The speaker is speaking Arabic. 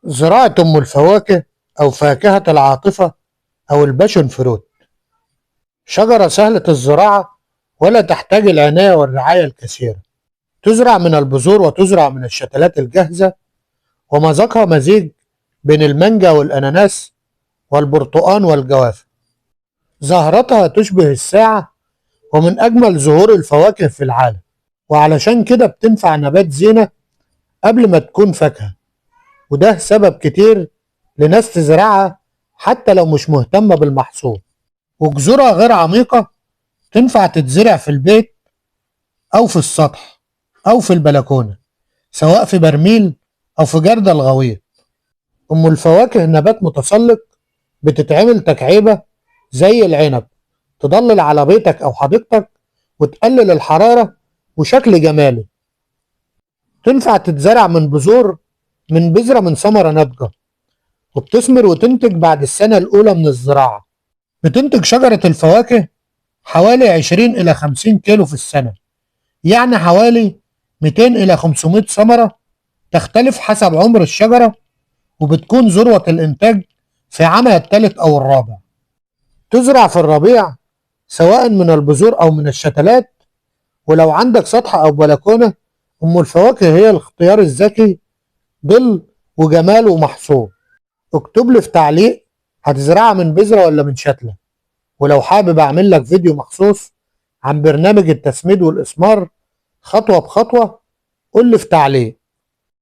زراعة أم الفواكه أو فاكهة العاطفة أو الباشون فروت شجرة سهلة الزراعة ولا تحتاج العناية والرعاية الكثيرة. تزرع من البذور وتزرع من الشتلات الجاهزة، ومذاقها مزيج بين المانجا والأناناس والبرتقان والجوافة. زهرتها تشبه الساعة، ومن أجمل زهور الفواكه في العالم، وعلشان كده بتنفع نبات زينة قبل ما تكون فاكهة. وده سبب كتير لناس تزرعها حتى لو مش مهتمة بالمحصول. وجذورها غير عميقة، تنفع تتزرع في البيت أو في السطح أو في البلكونة، سواء في برميل أو في جردل غويط. أم الفواكه نبات متسلق، بتتعمل تكعيبة زي العنب، تضلل على بيتك أو حديقتك وتقلل الحرارة وشكل جمالي. تنفع تتزرع من بذور، من بذرة من ثمرة ناضجة، وبتثمر وتنتج بعد السنة الأولى من الزراعة. بتنتج شجرة الفواكه حوالي 20 إلى 50 كيلو في السنة، يعني حوالي 200 إلى 500 ثمرة، تختلف حسب عمر الشجرة، وبتكون ذروة الإنتاج في عامها الثالث أو الرابع. تزرع في الربيع سواء من البذور أو من الشتلات. ولو عندك سطح أو بلكونة، أم الفواكه هي الاختيار الذكي، ظل وجمال ومحصول. اكتب لي في تعليق هتزرعها من بذرة ولا من شتلة، ولو حابب أعمل لك فيديو مخصوص عن برنامج التسميد والإسمار خطوة بخطوة قول لي في تعليق.